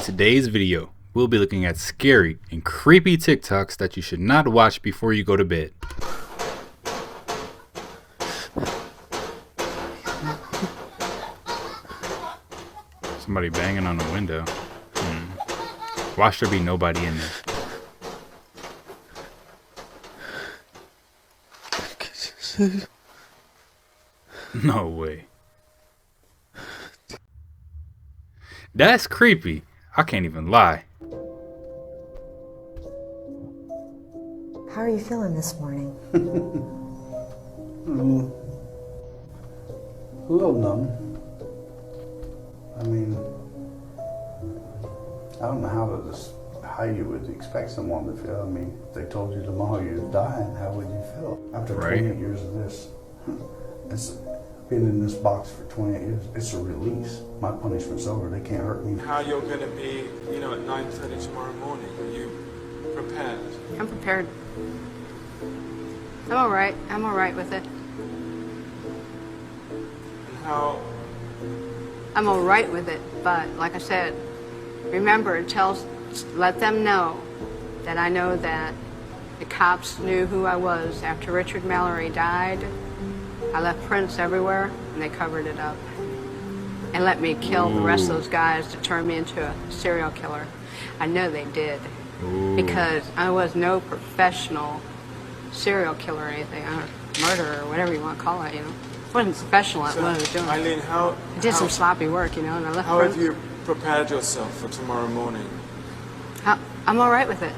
today's video, we'll be looking at scary and creepy TikToks that you should not watch before you go to bed. Somebody banging on the window. Watch there be nobody in there. No way. That's creepy. I can't even lie. How are you feeling this morning? A little numb. I mean, I don't know how you would expect someone to feel. I mean, if they told you tomorrow you're dying, how would you feel? After 28 years of this, it's been in this box for 28 years. It's a release. My punishment's over. They can't hurt me. How you're going to be, at 9:30 tomorrow morning? Are you prepared? I'm prepared. I'm all right. I'm all right with it. And how? I'm all right with it, but like I said, remember, let them know that I know that the cops knew who I was. After Richard Mallory died, I left prints everywhere, and they covered it up. And let me kill the rest of those guys to turn me into a serial killer. I know they did, because I was no professional serial killer or anything, murderer or whatever you want to call it, I wasn't professional at what I was doing. Eileen, I did some sloppy work, and I left How prints. have you prepared yourself for tomorrow morning? I'm all right with it.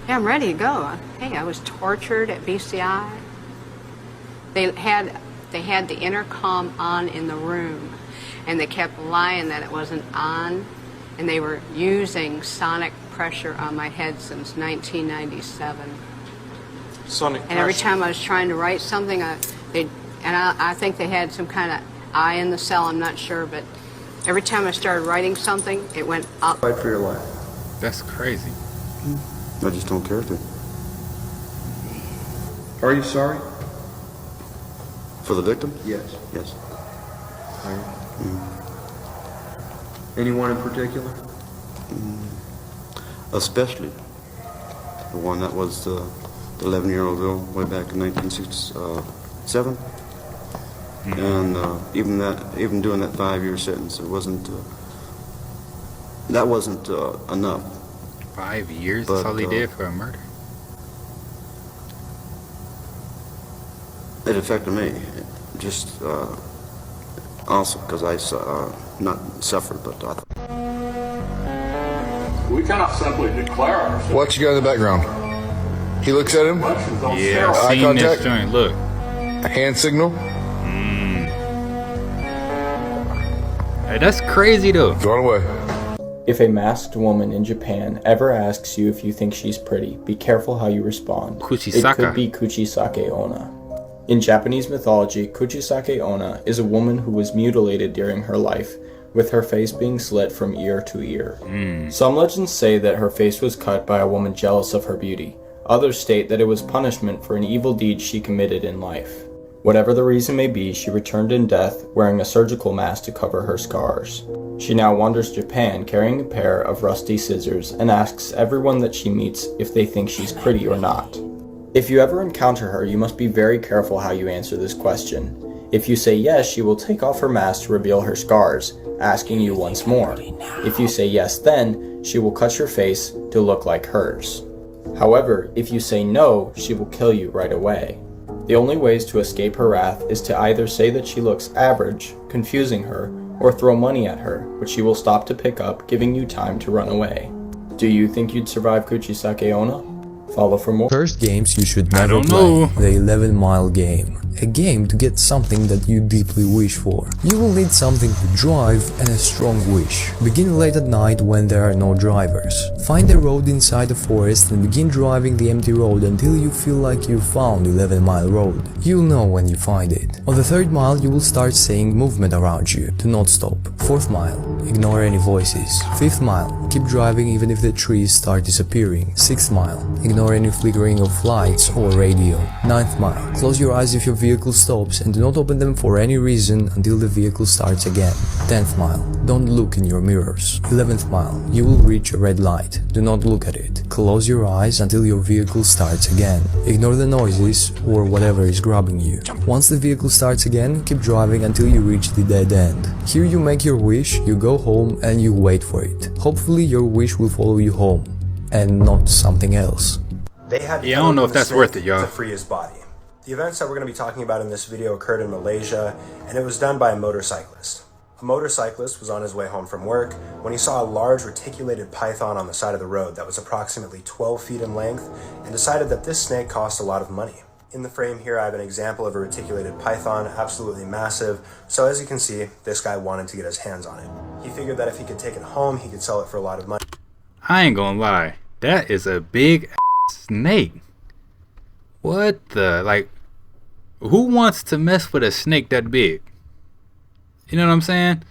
Yeah, I'm ready to go. Hey, I was tortured at BCI. They had the intercom on in the room, and they kept lying that it wasn't on, and they were using sonic pressure on my head since 1997. Sonic pressure. And every time I was trying to write something, I think they had some kind of eye in the cell, I'm not sure, but every time I started writing something, it went up. Fight for your life. That's crazy. I just don't care to. Are you sorry? For the victim? Yes. Yes. Are you? Anyone in particular? Especially the one that was the 11-year-old girl way back in 1967. And even doing that 5-year sentence, that wasn't enough. 5 years? But, That's all he did for a murder. It affected me, just also because I not suffered, but I. We cannot simply declare ourselves. What you got in the background? He looks at him. Yeah, I've seen this joint. Look. A hand signal. Hey, that's crazy though. Going away. If a masked woman in Japan ever asks you if you think she's pretty, be careful how you respond. Kuchisaka. It could be Kuchisake Onna. In Japanese mythology, Kuchisake Onna is a woman who was mutilated during her life, with her face being slit from ear to ear. Some legends say that her face was cut by a woman jealous of her beauty. Others state that it was punishment for an evil deed she committed in life. Whatever the reason may be, she returned in death, wearing a surgical mask to cover her scars. She now wanders Japan carrying a pair of rusty scissors and asks everyone that she meets if they think she's pretty or not. If you ever encounter her, you must be very careful how you answer this question. If you say yes, she will take off her mask to reveal her scars, asking you once more. If you say yes then, she will cut your face to look like hers. However, if you say no, she will kill you right away. The only ways to escape her wrath is to either say that she looks average, confusing her, or throw money at her, which she will stop to pick up, giving you time to run away. Do you think you'd survive Kuchisake Onna? Follow for more. First games you should never play. The 11 Mile game. A game to get something that you deeply wish for. You will need something to drive and a strong wish. Begin late at night when there are no drivers. Find a road inside the forest and begin driving the empty road until you feel like you found 11 Mile road. You'll know when you find it. On the 3rd mile you will start seeing movement around you. Do not stop. 4th mile. Ignore any voices. 5th mile. Keep driving even if the trees start disappearing. 6th mile. Ignore any flickering of lights or radio. 9th mile. Close your eyes if your vehicle vehicle stops and do not open them for any reason until the vehicle starts again. 10th mile. Don't look in your mirrors. 11th mile. You will reach a red light. Do not look at it. Close your eyes until your vehicle starts again. Ignore the noises or whatever is grabbing you. Once the vehicle starts again, keep driving until you reach the dead end. Here you make your wish, you go home and you wait for it. Hopefully your wish will follow you home and not something else. They had I don't know if that's worth it, y'all. To free his body. The events that we're going to be talking about in this video occurred in Malaysia, and it was done by a motorcyclist. A motorcyclist was on his way home from work when he saw a large reticulated python on the side of the road that was approximately 12 feet in length and decided that this snake cost a lot of money. In the frame here I have an example of a reticulated python, absolutely massive, so as you can see, this guy wanted to get his hands on it. He figured that if he could take it home, he could sell it for a lot of money. I ain't gonna lie, that is a big snake. What the, like, who wants to mess with a snake that big? You know what I'm saying?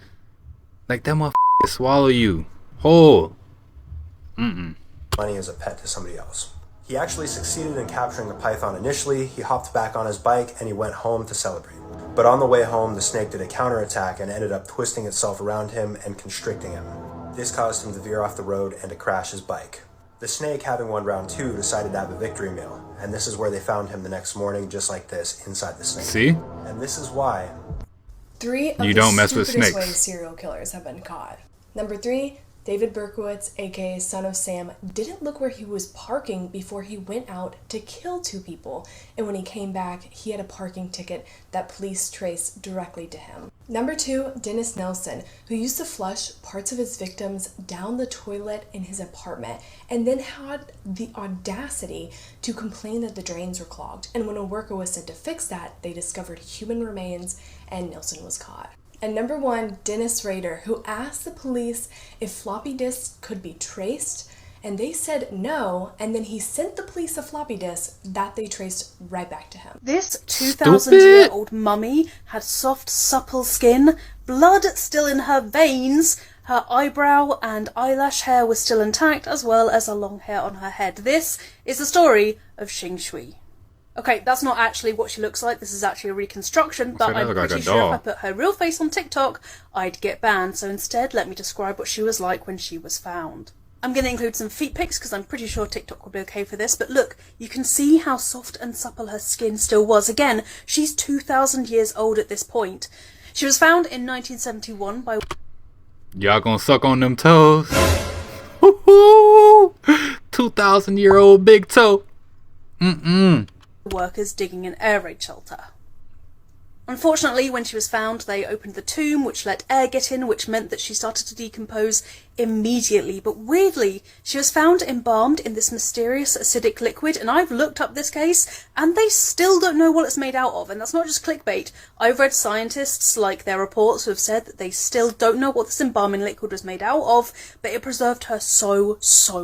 Like, that motherfucker swallow you whole. Money as a pet to somebody else. He actually succeeded in capturing the python initially. He hopped back on his bike and he went home to celebrate. But on the way home, the snake did a counterattack and ended up twisting itself around him and constricting him. This caused him to veer off the road and to crash his bike. The snake, having won round 2, decided to have a victory meal, and this is where they found him the next morning, just like this, inside the snake. See? And this is why 3 of you the don't mess with stupidest snakes. ways serial killers have been caught. Number 3, David Berkowitz, aka Son of Sam, didn't look where he was parking before he went out to kill 2 people, and when he came back, he had a parking ticket that police traced directly to him. Number 2, Dennis Nelson, who used to flush parts of his victims down the toilet in his apartment, and then had the audacity to complain that the drains were clogged, and when a worker was sent to fix that, they discovered human remains, and Nelson was caught. And number 1, Dennis Rader, who asked the police if floppy disks could be traced, and they said no, and then he sent the police a floppy disk that they traced right back to him. This 2,000-year-old mummy had soft, supple skin, blood still in her veins, her eyebrow and eyelash hair was still intact, as well as her long hair on her head. This is the story of Xing Shui. Okay, that's not actually what she looks like, this is actually a reconstruction, but I'm pretty sure if I put her real face on TikTok, I'd get banned, so instead let me describe what she was like when she was found. I'm going to include some feet pics because I'm pretty sure TikTok will be okay for this, but look, you can see how soft and supple her skin still was. Again, she's 2,000 years old at this point. She was found in 1971 by... Y'all gonna suck on them toes? Woohoo! 2,000-year-old big toe. Workers digging an air raid shelter. Unfortunately, when she was found, they opened the tomb, which let air get in, which meant that she started to decompose immediately. But weirdly, she was found embalmed in this mysterious acidic liquid, and I've looked up this case, and they still don't know what it's made out of. And that's not just clickbait. I've read scientists, like their reports, who have said that they still don't know what this embalming liquid was made out of, but it preserved her so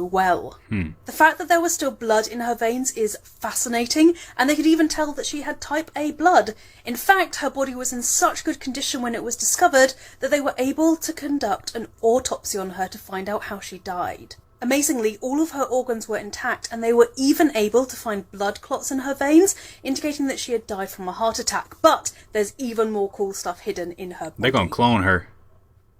well. The fact that there was still blood in her veins is fascinating, and they could even tell that she had type A blood. In fact, her body was in such good condition when it was discovered that they were able to conduct an autopsy on her to find out how she died. Amazingly, all of her organs were intact, and they were even able to find blood clots in her veins, indicating that she had died from a heart attack. But there's even more cool stuff hidden in her body. They're gonna clone her.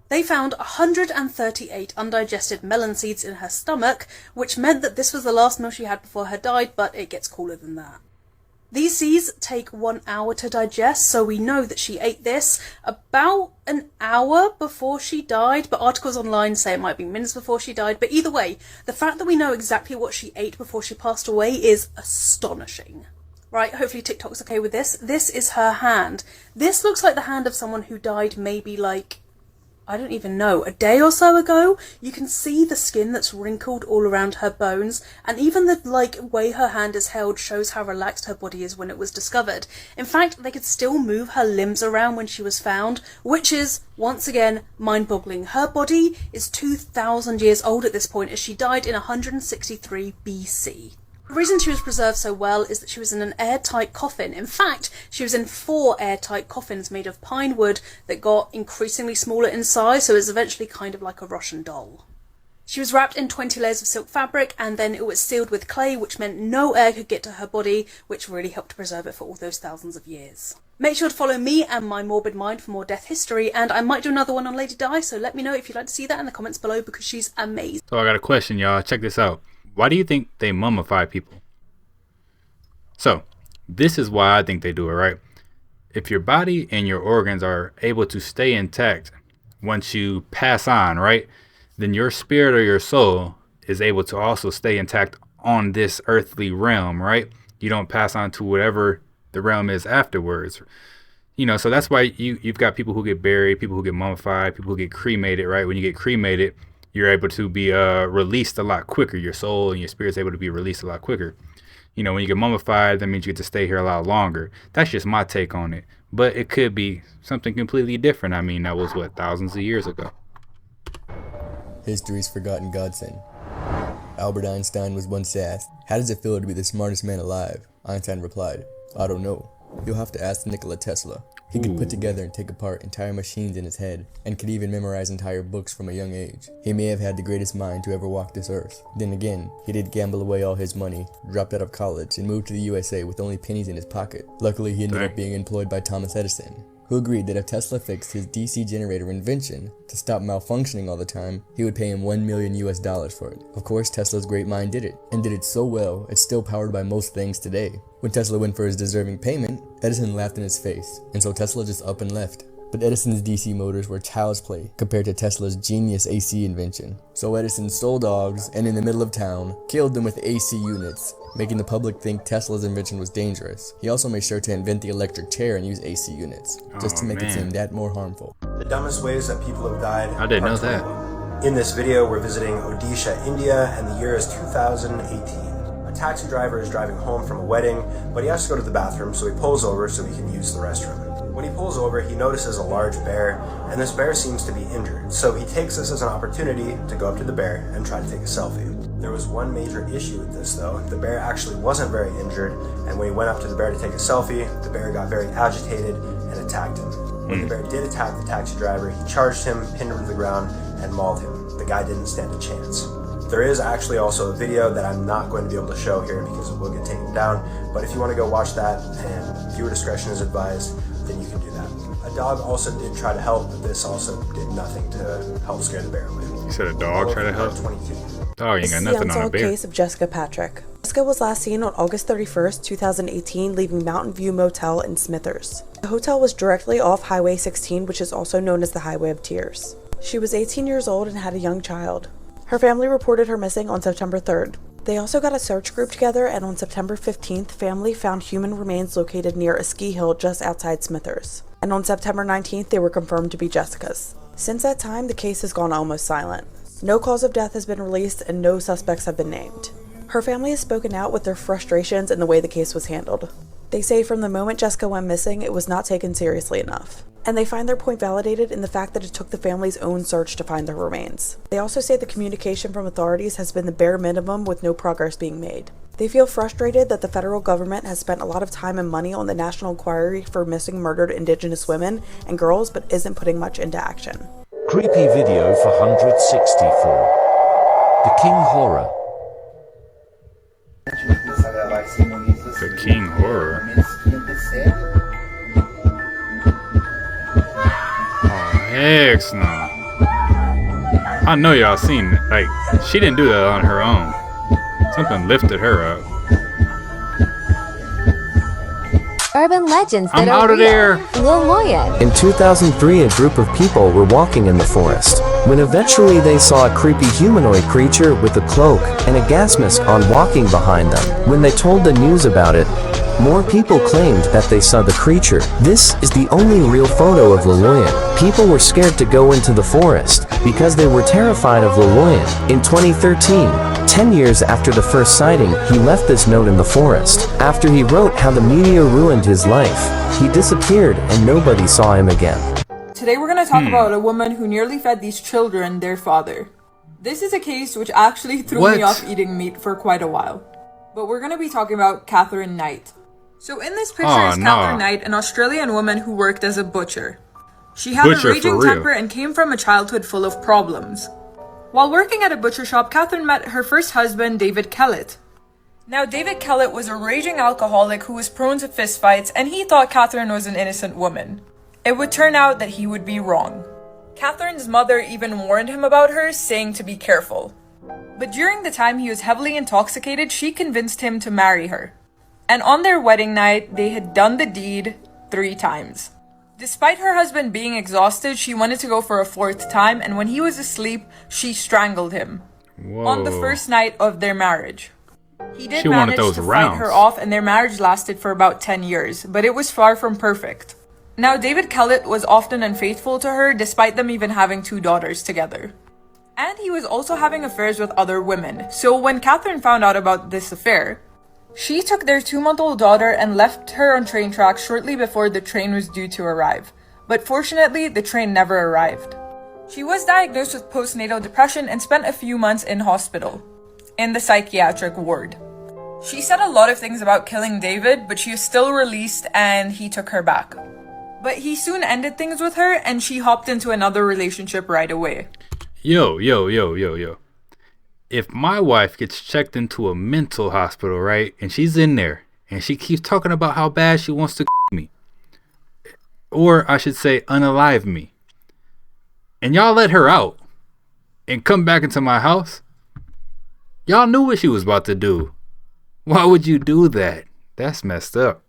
They found 138 undigested melon seeds in her stomach, which meant that this was the last meal she had before her died, but it gets cooler than that. These seeds take 1 hour to digest, so we know that she ate this about an hour before she died, but articles online say it might be minutes before she died. But either way, the fact that we know exactly what she ate before she passed away is astonishing. Right, hopefully TikTok's okay with this. This is her hand. This looks like the hand of someone who died maybe like, I don't even know, a day or so ago. You can see the skin that's wrinkled all around her bones, and even the way her hand is held shows how relaxed her body is when it was discovered. In fact, they could still move her limbs around when she was found, which is, once again, mind-boggling. Her body is 2,000 years old at this point, as she died in 163 BC. The reason she was preserved so well is that she was in an airtight coffin. In fact, she was in 4 airtight coffins made of pine wood that got increasingly smaller in size, so it was eventually kind of like a Russian doll. She was wrapped in 20 layers of silk fabric, and then it was sealed with clay, which meant no air could get to her body, which really helped preserve it for all those thousands of years. Make sure to follow me and my morbid mind for more death history, and I might do another one on Lady Di, so let me know if you'd like to see that in the comments below, because she's amazing. So I got a question, y'all. Check this out. Why do you think they mummify people? So, this is why I think they do it, right? If your body and your organs are able to stay intact once you pass on, right? Then your spirit or your soul is able to also stay intact on this earthly realm, right? You don't pass on to whatever the realm is afterwards. You know, so that's why you've got people who get buried, people who get mummified, people who get cremated, right? When you get cremated, you're able to be released a lot quicker. Your soul and your spirit's able to be released a lot quicker. You know, when you get mummified, that means you get to stay here a lot longer. That's just my take on it. But it could be something completely different. I mean, that was, what, thousands of years ago. History's forgotten godsend. Albert Einstein was once asked, "How does it feel to be the smartest man alive?" Einstein replied, "I don't know. You'll have to ask Nikola Tesla." He could put together and take apart entire machines in his head, and could even memorize entire books from a young age. He may have had the greatest mind to ever walk this earth. Then again, he did gamble away all his money, dropped out of college, and moved to the USA with only pennies in his pocket. Luckily, he ended up being employed by Thomas Edison, who agreed that if Tesla fixed his DC generator invention to stop malfunctioning all the time, he would pay him $1 million for it. Of course, Tesla's great mind did it, and did it so well, it's still powered by most things today. When Tesla went for his deserving payment, Edison laughed in his face, and so Tesla just up and left. But Edison's DC motors were child's play compared to Tesla's genius AC invention. So Edison stole dogs, and in the middle of town, killed them with AC units, making the public think Tesla's invention was dangerous. He also made sure to invent the electric chair and use AC units, just to make it seem that more harmful. The dumbest ways that people have died. I didn't know that. In this video, we're visiting Odisha, India, and the year is 2018. A taxi driver is driving home from a wedding, but he has to go to the bathroom, so he pulls over so he can use the restroom. When he pulls over, he notices a large bear, and this bear seems to be injured, so he takes this as an opportunity to go up to the bear and try to take a selfie. There was one major issue with this though. The bear actually wasn't very injured, and when he went up to the bear to take a selfie, the bear got very agitated and attacked him. When the bear did attack the taxi driver, he charged him, pinned him to the ground, and mauled him. The guy didn't stand a chance. There is actually also a video that I'm not going to be able to show here because it will get taken down, but if you want to go watch that and viewer discretion is advised, then you can do that. A dog also did try to help, but this also did nothing to help scare the bear away. You said a dog tried to help? 22. Dog ain't got nothing on a Unsolved bear. case of Jessica Patrick. Jessica was last seen on August 31st, 2018, leaving Mountain View Motel in Smithers. The hotel was directly off Highway 16, which is also known as the Highway of Tears. She was 18 years old and had a young child. Her family reported her missing on September 3rd. They also got a search group together, and on September 15th, family found human remains located near a ski hill just outside Smithers. And on September 19th, they were confirmed to be Jessica's. Since that time, the case has gone almost silent. No cause of death has been released, and no suspects have been named. Her family has spoken out with their frustrations in the way the case was handled. They say from the moment Jessica went missing, it was not taken seriously enough. And they find their point validated in the fact that it took the family's own search to find their remains. They also say the communication from authorities has been the bare minimum with no progress being made. They feel frustrated that the federal government has spent a lot of time and money on the National Inquiry for Missing Murdered Indigenous Women and Girls, but isn't putting much into action. Creepy video for 164. The King Horror. The King Horror? Heck no. I know y'all seen it. Like, she didn't do that on her own. Something lifted her up. Urban legends that I'm are out of real. there. Lilloyan. In 2003, a group of people were walking in the forest, when eventually they saw a creepy humanoid creature with a cloak and a gas mask on walking behind them. When they told the news about it, more people claimed that they saw the creature. This is the only real photo of Lilloyan. People were scared to go into the forest because they were terrified of Lilloyan. In 2013, 10 years after the first sighting, he left this note in the forest. After he wrote how the meteor ruined his life, he disappeared and nobody saw him again. Today we're going to talk about a woman who nearly fed these children their father. This is a case which actually threw me off eating meat for quite a while. But we're going to be talking about Katherine Knight. So in this picture is Katherine Knight, an Australian woman who worked as a butcher. She had a raging temper and came from a childhood full of problems. While working at a butcher shop, Katherine met her first husband, David Kellett. Now, David Kellett was a raging alcoholic who was prone to fistfights, and he thought Katherine was an innocent woman. It would turn out that he would be wrong. Katherine's mother even warned him about her, saying to be careful. But during the time he was heavily intoxicated, she convinced him to marry her. And on their wedding night, they had done the deed 3 times. Despite her husband being exhausted, she wanted to go for a 4th time, and when he was asleep, she strangled him. Whoa. On the first night of their marriage. He did She wanted manage those to rounds. fight her off, and their marriage lasted for about 10 years, but it was far from perfect. Now, David Kellett was often unfaithful to her, despite them even having 2 daughters together. And he was also having affairs with other women, so when Katherine found out about this affair, she took their 2-month-old daughter and left her on train tracks shortly before the train was due to arrive. But fortunately, the train never arrived. She was diagnosed with postnatal depression and spent a few months in hospital, in the psychiatric ward. She said a lot of things about killing David, but she was still released and he took her back. But he soon ended things with her and she hopped into another relationship right away. Yo. If my wife gets checked into a mental hospital, right, and she's in there, and she keeps talking about how bad she wants to me, or I should say unalive me, and y'all let her out and come back into my house, y'all knew what she was about to do. Why would you do that? That's messed up.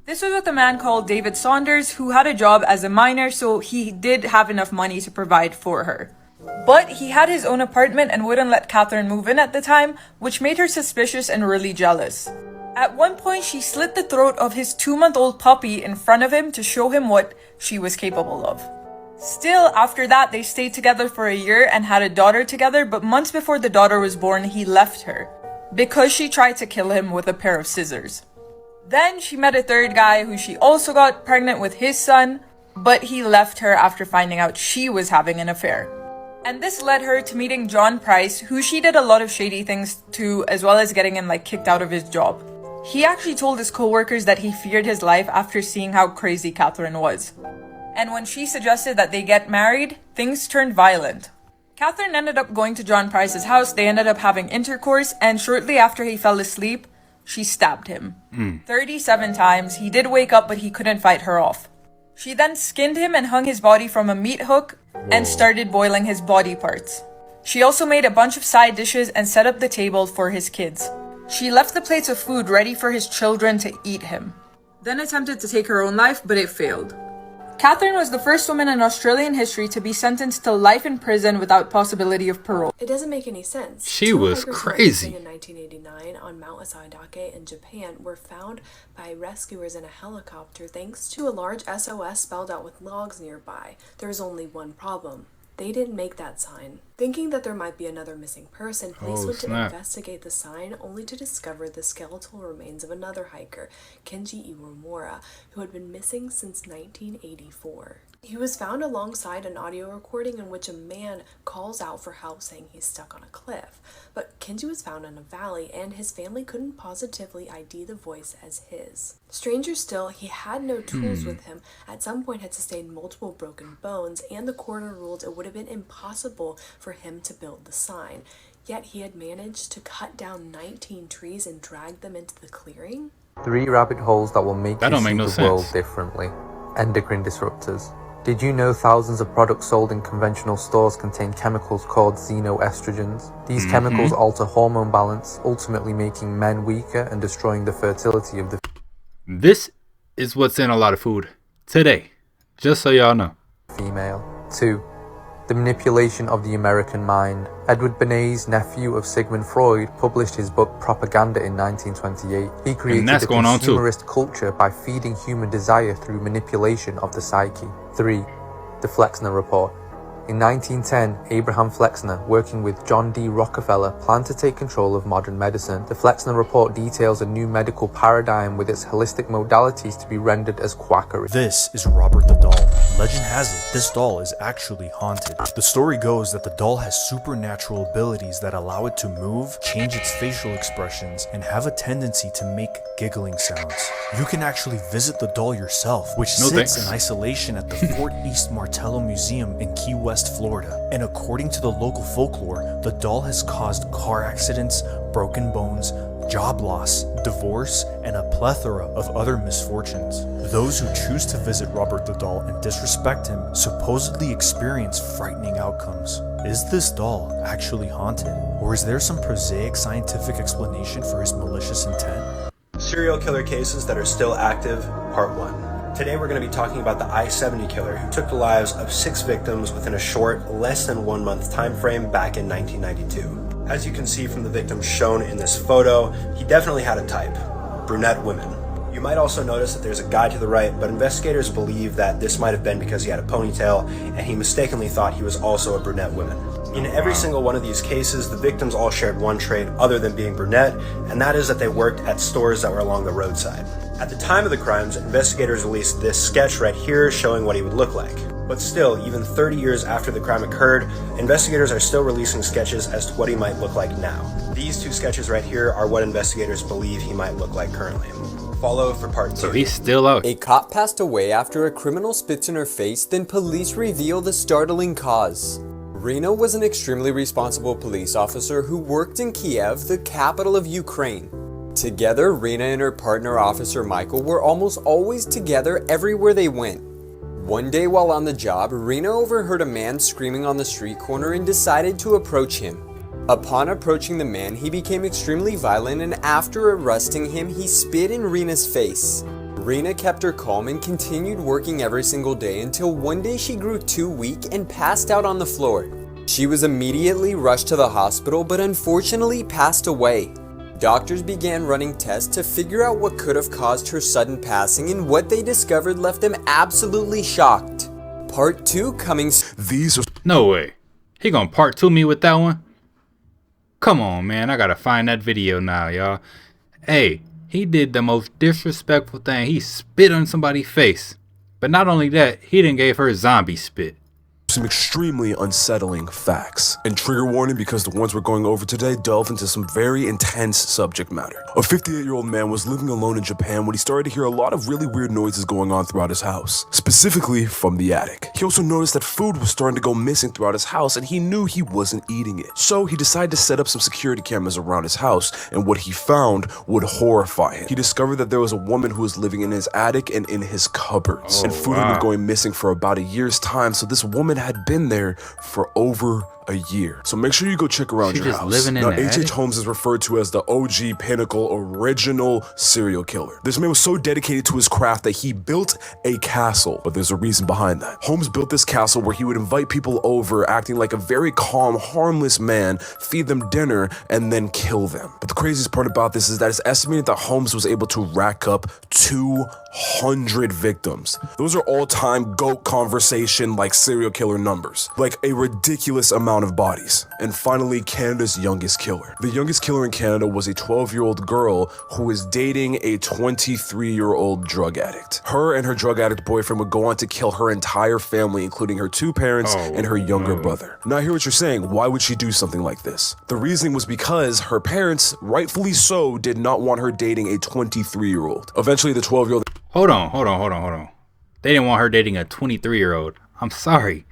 This was with a man called David Saunders, who had a job as a miner, so he did have enough money to provide for her. But he had his own apartment and wouldn't let Katherine move in at the time, which made her suspicious and really jealous. At one point, she slit the throat of his 2-month-old puppy in front of him to show him what she was capable of. Still, after that, they stayed together for a year and had a daughter together, but months before the daughter was born, he left her because she tried to kill him with a pair of scissors. Then she met a 3rd guy who she also got pregnant with his son, but he left her after finding out she was having an affair. And this led her to meeting John Price, who she did a lot of shady things to, as well as getting him kicked out of his job. He actually told his co-workers that he feared his life after seeing how crazy Katherine was. And when she suggested that they get married, things turned violent. Katherine ended up going to John Price's house, they ended up having intercourse, and shortly after he fell asleep, she stabbed him. 37 times. He did wake up, but he couldn't fight her off. She then skinned him and hung his body from a meat hook and started boiling his body parts. She also made a bunch of side dishes and set up the table for his kids. She left the plates of food ready for his children to eat him. Then attempted to take her own life, but it failed. Katherine was the first woman in Australian history to be sentenced to life in prison without possibility of parole. It doesn't make any sense. She was crazy. In 1989 on Mount Asaidake in Japan were found by rescuers in a helicopter thanks to a large SOS spelled out with logs nearby. There was only one problem. They didn't make that sign. Thinking that there might be another missing person, police went to investigate the sign only to discover the skeletal remains of another hiker, Kenji Iwamura, who had been missing since 1984. He was found alongside an audio recording in which a man calls out for help saying he's stuck on a cliff. But Kenji was found in a valley and his family couldn't positively ID the voice as his. Stranger still, he had no tools with him, at some point had sustained multiple broken bones, and the coroner ruled it would have been impossible for him to build the sign. Yet he had managed to cut down 19 trees and drag them into the clearing? 3 rabbit holes that will make you see no the world differently. Endocrine disruptors. Did you know thousands of products sold in conventional stores contain chemicals called xenoestrogens? These chemicals alter hormone balance, ultimately making men weaker and destroying the fertility of the This is what's in a lot of food today, just so y'all know. female. 2. The manipulation of the American mind. Edward Bernays, nephew of Sigmund Freud, published his book Propaganda in 1928. He created a consumerist culture by feeding human desire through manipulation of the psyche. 3. The Flexner Report. In 1910, Abraham Flexner, working with John D. Rockefeller, planned to take control of modern medicine. The Flexner Report details a new medical paradigm with its holistic modalities to be rendered as quackery. This is Robert the Doll. Legend has it, this doll is actually haunted. The story goes that the doll has supernatural abilities that allow it to move, change its facial expressions, and have a tendency to make giggling sounds. You can actually visit the doll yourself, which sits in isolation at the Fort East Martello Museum in Key West, Florida. And according to the local folklore, the doll has caused car accidents, broken bones, job loss, divorce, and a plethora of other misfortunes. Those who choose to visit Robert the Doll and disrespect him supposedly experience frightening outcomes. Is this doll actually haunted? Or is there some prosaic scientific explanation for his malicious intent? Serial killer cases that are still active, Part 1. Today we're going to be talking about the I-70 killer who took the lives of 6 victims within a short, less than 1 month time frame back in 1992. As you can see from the victims shown in this photo, he definitely had a type: brunette women. You might also notice that there's a guy to the right, but investigators believe that this might have been because he had a ponytail and he mistakenly thought he was also a brunette woman. In every single one of these cases, the victims all shared one trait other than being brunette, and that is that they worked at stores that were along the roadside. At the time of the crimes, investigators released this sketch right here showing what he would look like. But still, even 30 years after the crime occurred, investigators are still releasing sketches as to what he might look like now. These 2 sketches right here are what investigators believe he might look like currently. Follow for part 2. So he's still out. A cop passed away after a criminal spits in her face, then police reveal the startling cause. Rina was an extremely responsible police officer who worked in Kiev, the capital of Ukraine. Together, Rina and her partner officer Michael were almost always together everywhere they went. One day while on the job, Rina overheard a man screaming on the street corner and decided to approach him. Upon approaching the man, he became extremely violent, and after arresting him, he spit in Rina's face. Rina kept her calm and continued working every single day until one day she grew too weak and passed out on the floor. She was immediately rushed to the hospital but unfortunately passed away. Doctors began running tests to figure out what could have caused her sudden passing, and what they discovered left them absolutely shocked. Part 2 coming soon. No way. He gonna part 2 me with that one? Come on, man. I gotta find that video now, y'all. Hey, he did the most disrespectful thing. He spit on somebody's face. But not only that, he done gave her zombie spit. Some extremely unsettling facts. And trigger warning, because the ones we're going over today delve into some very intense subject matter. A 58-year-old man was living alone in Japan when he started to hear a lot of really weird noises going on throughout his house, specifically from the attic. He also noticed that food was starting to go missing throughout his house, and he knew he wasn't eating it. So he decided to set up some security cameras around his house, and what he found would horrify him. He discovered that there was a woman who was living in his attic and in his cupboards, and food had been going missing for about a year's time, so this woman had been there for over a year. So make sure you go check around your house. Now, H.H. Holmes is referred to as the OG Pinnacle original serial killer. This man was so dedicated to his craft that he built a castle, but there's a reason behind that. Holmes built this castle where he would invite people over, acting like a very calm, harmless man, feed them dinner, and then kill them. But the craziest part about this is that it's estimated that Holmes was able to rack up 200 victims. Those are all-time GOAT conversation like serial killer numbers. Like a ridiculous amount of bodies. And finally, Canada's youngest killer. The youngest killer in Canada was a 12-year-old girl who was dating a 23-year-old drug addict. Her and her drug addict boyfriend would go on to kill her entire family, including her 2 parents and her younger brother. Now I hear what you're saying. Why would she do something like this? The reasoning was because her parents, rightfully so, did not want her dating a 23-year-old. Eventually, the 12-year-old... Hold on. They didn't want her dating a 23-year-old. I'm sorry,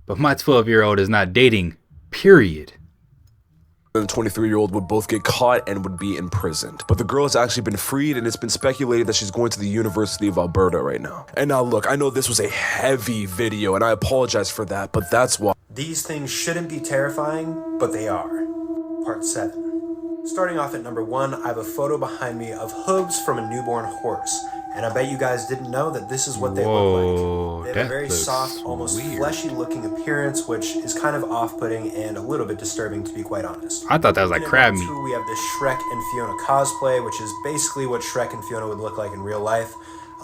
but my 12-year-old is not dating, period. And the 23-year-old would both get caught and would be imprisoned. But the girl has actually been freed, and it's been speculated that she's going to the University of Alberta right now. And now look, I know this was a heavy video, and I apologize for that, but that's why. These things shouldn't be terrifying, but they are. Part 7. Starting off at number 1, I have a photo behind me of hooves from a newborn horse. And I bet you guys didn't know that this is what they look like. They have a very soft, almost fleshy looking appearance, which is kind of off-putting and a little bit disturbing, to be quite honest. I thought that was like crab meat. We have this Shrek and Fiona cosplay, which is basically what Shrek and Fiona would look like in real life.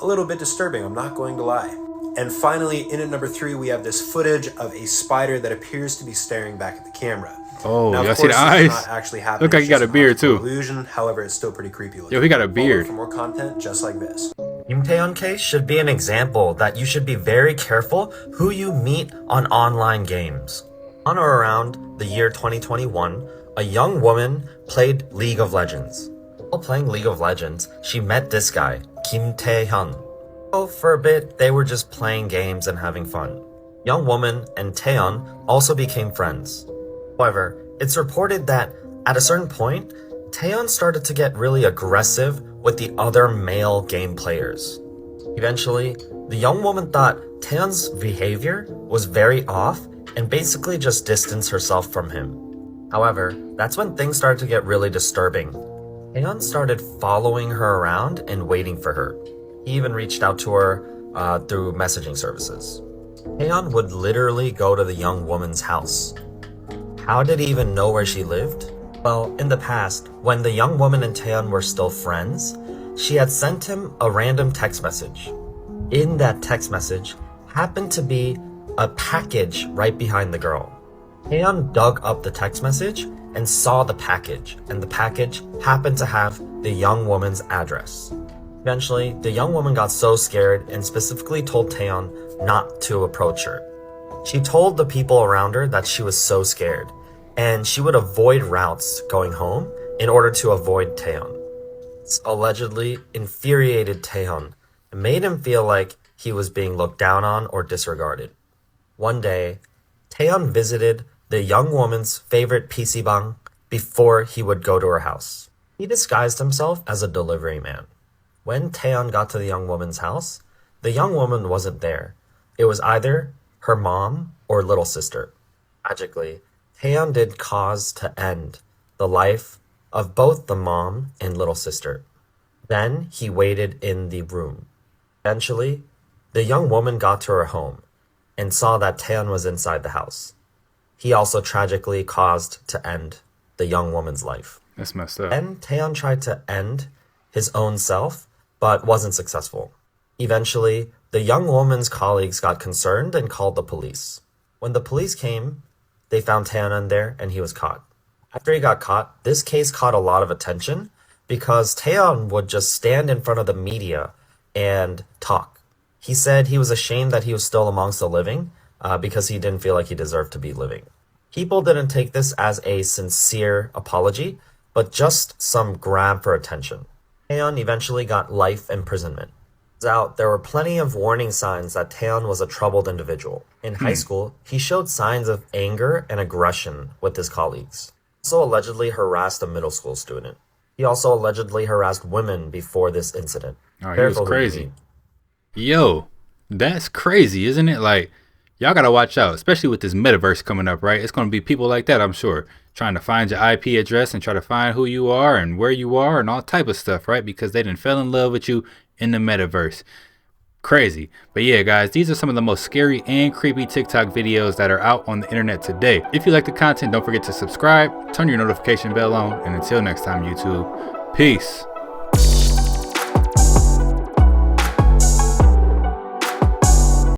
A little bit disturbing, I'm not going to lie. And finally, in at number 3, we have this footage of a spider that appears to be staring back at the camera. Oh, now, y'all see the eyes? Not actually happening. Look like he got a beard too. Illusion, however, it's still pretty creepy looking. Yo, he got a beard. For more content just like this. Kim Tae-yeon case should be an example that you should be very careful who you meet on online games. On or around the year 2021, a young woman played League of Legends. While playing League of Legends, she met this guy, Kim Tae-yeon. So for a bit, they were just playing games and having fun. Young woman and Taeyeon also became friends. However, it's reported that at a certain point, Taeyeon started to get really aggressive with the other male game players. Eventually, the young woman thought Taeyeon's behavior was very off and basically just distanced herself from him. However, that's when things started to get really disturbing. Taeyeon started following her around and waiting for her. He even reached out to her through messaging services. Taeyeon would literally go to the young woman's house. How did he even know where she lived? Well, in the past, when the young woman and Taeyeon were still friends, she had sent him a random text message. In that text message happened to be a package right behind the girl. Taeyeon dug up the text message and saw the package, and the package happened to have the young woman's address. Eventually, the young woman got so scared and specifically told Taeyeon not to approach her. She told the people around her that she was so scared, and she would avoid routes going home in order to avoid Taeyeon. This allegedly infuriated Taeyeon and made him feel like he was being looked down on or disregarded. One day, Taeyeon visited the young woman's favorite PC방 before he would go to her house. He disguised himself as a delivery man. When Taeyeon got to the young woman's house, the young woman wasn't there. It was either her mom or little sister. Tragically, Taeyeon did cause to end the life of both the mom and little sister. Then he waited in the room. Eventually, the young woman got to her home and saw that Taeyeon was inside the house. He also tragically caused to end the young woman's life. That's messed up. Then Taeyeon tried to end his own self, but wasn't successful. Eventually, the young woman's colleagues got concerned and called the police. When the police came, they found Taeyeon in there and he was caught. After he got caught, this case caught a lot of attention because Taeyeon would just stand in front of the media and talk. He said he was ashamed that he was still amongst the living because he didn't feel like he deserved to be living. People didn't take this as a sincere apology, but just some grab for attention. Taeyeon eventually got life imprisonment. There were plenty of warning signs that Taeyeon was a troubled individual. In high school, he showed signs of anger and aggression with his colleagues. He also allegedly harassed a middle school student. He also allegedly harassed women before this incident. Oh, he was crazy. Yo, that's crazy, isn't it? Like, y'all gotta watch out, especially with this metaverse coming up, right? It's gonna be people like that, I'm sure, trying to find your IP address and try to find who you are and where you are and all type of stuff, right? Because they didn't fell in love with you in the metaverse. Crazy. But yeah, guys, these are some of the most scary and creepy TikTok videos that are out on the internet today. If you like the content, don't forget to subscribe, turn your notification bell on, and until next time, YouTube, peace.